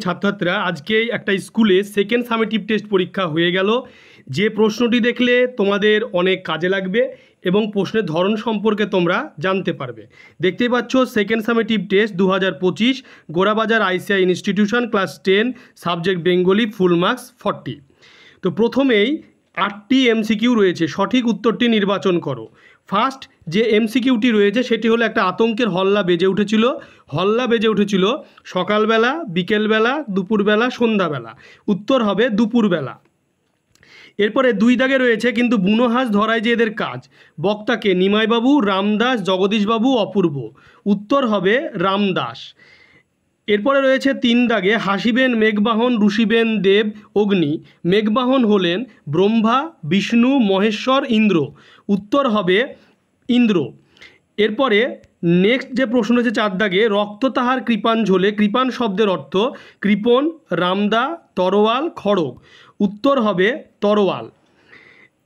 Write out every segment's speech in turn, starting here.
ছাত্রছাত্রীরা আজকে একটা স্কুলে সেকেন্ড সামেটিভ টেস্ট পরীক্ষা হয়ে গেল। যে প্রশ্নটি দেখলে তোমাদের অনেক কাজে লাগবে এবং প্রশ্নের ধরন সম্পর্কে তোমরা জানতে পারবে। দেখতেই পাচ্ছ second summative test 2025 Gorabazar ICI institution class 10 subject Bengali full marks 40। তো প্রথমেই 8টি এমসিকিউ রয়েছে, সঠিক উত্তরটি নির্বাচন করো। ফার্স্ট যে এমসিকিউটি রয়েছে সেটি হলো একটা আতঙ্কের হল্লা বেজে উঠেছিল সকালবেলা, বিকেলবেলা, দুপুরবেলা, সন্ধ্যাবেলা। উত্তর হবে দুপুরবেলা। এরপরে 2 দাগে রয়েছে কিন্তু বুনো হাঁস ধরায় যে এদের কাজ। বক্তাকে নিমাইবাবু, রামদাস, জগদীশবাবু, অপূর্ব। উত্তর হবে রামদাস। এরপরে রয়েছে 3 দাগে হাসিবেন মেঘবাহন, রুষিবেন দেব, অগ্নি। মেঘবাহন হলেন ব্রহ্মা, বিষ্ণু, মহেশ্বর, ইন্দ্র। উত্তর হবে ইন্দ্র। এরপরে নেক্সট যে প্রশ্ন রয়েছে 4 দাগে রক্ত তাহার কৃপাণ ঝোলে। কৃপাণ শব্দের অর্থ কৃপণ, রামদা, তরোয়াল, খড়গ। উত্তর হবে তরোয়াল।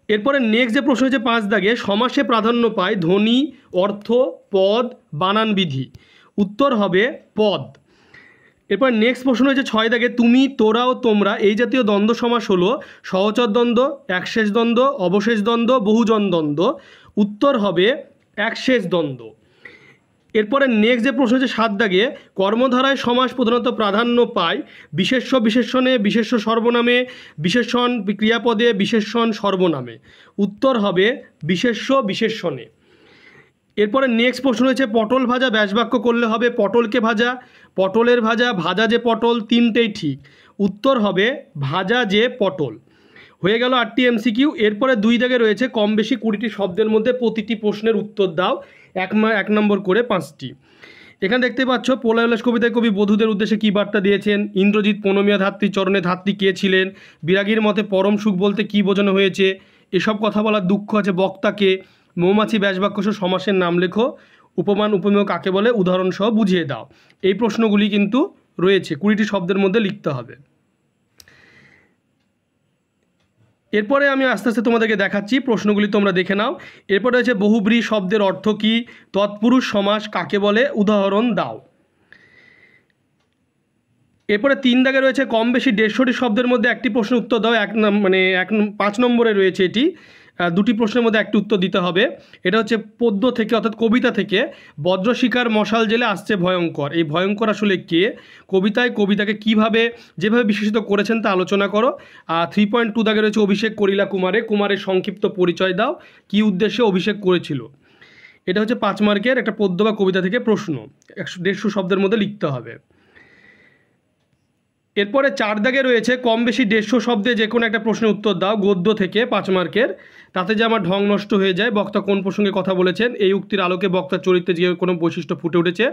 এরপরে নেক্সট যে প্রশ্ন হচ্ছে 5 দাগে সমাসে প্রাধান্য পায় ধ্বনি, অর্থ, পদ, বানান বিধি। উত্তর হবে পদ। এরপর নেক্সট প্রশ্ন হচ্ছে 6 দাগে তুমি, তোরা ও তোমরা এই জাতীয় দ্বন্দ্ব সমাস হলো সহচর দ্বন্দ্ব, একশেষ দ্বন্দ্ব, অবশেষ দ্বন্দ্ব, বহুজন দ্বন্দ্ব। উত্তর হবে একশেষ দ্বন্দ্ব। এরপরে নেক্সট যে প্রশ্ন হচ্ছে 7 দাগে কর্মধারায় সমাস প্রধানত প্রাধান্য পায় বিশেষ্য বিশেষণে, বিশেষ্য সর্বনামে, বিশেষণ ক্রিয়াপদে, বিশেষণ সর্বনামে। উত্তর হবে বিশেষ্য বিশেষণে। এরপরে নেক্সট প্রশ্ন রয়েছে পটল ভাজা ব্যাসবাক্য করলে হবে পটলকে ভাজা, পটলের ভাজা, ভাজা যে পটল, তিনটেই ঠিক। উত্তর হবে ভাজা যে পটল। হয়ে গেল 8টি এমসিকিউ। এরপরে 2 দাগে রয়েছে কম বেশি 20টি শব্দের মধ্যে প্রতিটি প্রশ্নের উত্তর দাও, 1 নম্বর করে 5টি। এখানে দেখতে পাচ্ছ প্রলয়োল্লাস কবিতায় কবি বধূদের উদ্দেশ্যে কী বার্তা দিয়েছেন। ইন্দ্রজিৎ প্রণমিয়া ধাত্রী চরণে ধাত্রী কে ছিলেন। বিরাগীর মতে পরম সুখ বলতে কী বোঝানো হয়েছে। এসব কথা বলার দুঃখ আছে বক্তাকে। মৌমাছি ব্যাসবাক্য সহ সমাসের নাম লেখো। উপমান উপমেয় কাকে বলে উদাহরণ সহ বুঝিয়ে দাও। এই প্রশ্নগুলি কিন্তু রয়েছে 20টি শব্দের মধ্যে লিখতে হবে। এরপরে আমি আস্তে আস্তে তোমাদেরকে দেখাচ্ছি, প্রশ্নগুলি তোমরা দেখে নাও। এরপরে রয়েছে বহুব্রী শব্দের অর্থ কী, তৎপুরুষ সমাস কাকে বলে উদাহরণ দাও। এরপরে 3 দাগে রয়েছে কম বেশি 150টি শব্দের মধ্যে একটি প্রশ্নের উত্তর দাও। 5 নম্বরে রয়েছে এটি। 2টি প্রশ্নের মধ্যে একটি উত্তর দিতে হবে। এটা হচ্ছে পদ্য থেকে অর্থাৎ কবিতা থেকে বজ্রশিকার মশাল জেলে আসছে ভয়ঙ্কর। এই ভয়ঙ্কর আসলে কে, কবিতাকে কিভাবে যেভাবে বিশেষিত করেছেন তা আলোচনা করো। 3.2 দাগে রয়েছে অভিষেক করিলা কুমারের সংক্ষিপ্ত পরিচয় দাও, কী উদ্দেশ্যে অভিষেক করেছিল। এটা হচ্ছে 5 মার্কের একটা পদ্য বা কবিতা থেকে প্রশ্ন, 150 শব্দের মধ্যে লিখতে হবে। এরপরে 4 দাগে রয়েছে কম বেশি 150 শব্দে যে কোনো একটা প্রশ্নের উত্তর দাও, গদ্য থেকে 5 মার্কের। তাতে যে আমার ঢং নষ্ট হয়ে যায়, বক্তা কোন প্রসঙ্গে কথা বলেছেন, এই উক্তির আলোকে বক্তার চরিত্রে যে কোনো বৈশিষ্ট্য ফুটে উঠেছে।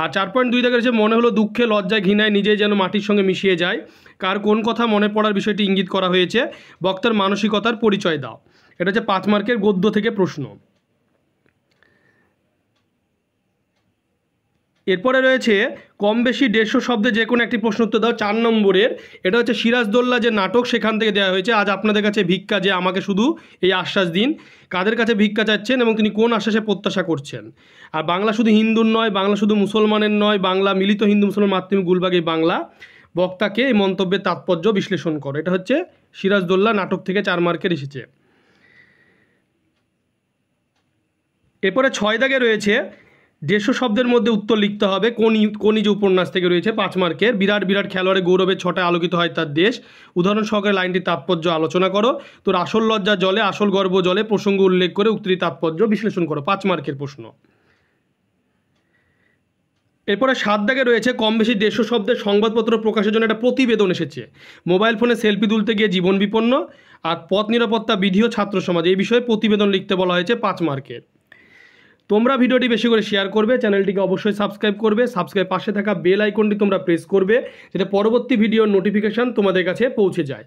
আর 4.2 দাগে রয়েছে মনে হলো দুঃখে লজ্জায় ঘৃণায় নিজেই যেন মাটির সঙ্গে মিশিয়ে যায়, কার কোন কথা মনে পড়ার বিষয়টি ইঙ্গিত করা হয়েছে, বক্তার মানসিকতার পরিচয় দাও। এটা হচ্ছে 5 মার্কের গদ্য থেকে প্রশ্ন। এরপরে রয়েছে কম বেশি 150 শব্দে যে কোনো একটি প্রশ্ন উত্তর দাও, 4 নম্বরের। এটা হচ্ছে সিরাজদৌল্লা যে নাটক সেখান থেকে দেওয়া হয়েছে। আজ আপনাদের কাছে ভিক্ষা যে আমাকে শুধু এই আশ্বাস দিন। কাদের কাছে ভিক্ষা চাচ্ছেন এবং তিনি কোন আশ্বাসে প্রত্যাশা করছেন। আর বাংলা শুধু হিন্দুর নয়, বাংলা শুধু মুসলমানের নয়, বাংলা মিলিত হিন্দু মুসলমান মাতৃভূমি গুলবাগ এই বাংলা। বক্তাকে এই মন্তব্যের তাৎপর্য বিশ্লেষণ করো। এটা হচ্ছে সিরাজদৌল্লা নাটক থেকে 4 মার্কের এসেছে। এরপরে 6 দাগে রয়েছে 150 শব্দের মধ্যে উত্তর লিখতে হবে, কোন যে উপন্যাস থেকে রয়েছে 5 মার্কের। বিরাট বিরাট খেলোয়াড়ের গৌরবের ছটায় আলোকিত হয় তার দেশ। উদাহরণ সহকারে লাইনটির তাৎপর্য আলোচনা করো। তোর আসল লজ্জা জলে, আসল গর্ব জলে প্রসঙ্গ উল্লেখ করে উক্তির তাৎপর্য বিশ্লেষণ করো। 5 মার্কের প্রশ্ন। এরপরে 7 দাগে রয়েছে কম বেশি 150 শব্দের সংবাদপত্র প্রকাশের জন্য একটা প্রতিবেদন এসেছে। মোবাইল ফোনে সেলফি তুলতে গিয়ে জীবন বিপন্ন আর পথ নিরাপত্তা বিধি ও ছাত্র সমাজ এই বিষয়ে প্রতিবেদন লিখতে বলা হয়েছে 5 মার্কের। তোমরা ভিডিওটি বেশি করে শেয়ার করবে, চ্যানেলটিকে অবশ্যই সাবস্ক্রাইব করবে। সাবস্ক্রাইব পাশে থাকা বেল আইকনটি তোমরা প্রেস করবে, যেটা পরবর্তী ভিডিওর নোটিফিকেশান তোমাদের কাছে পৌঁছে যায়।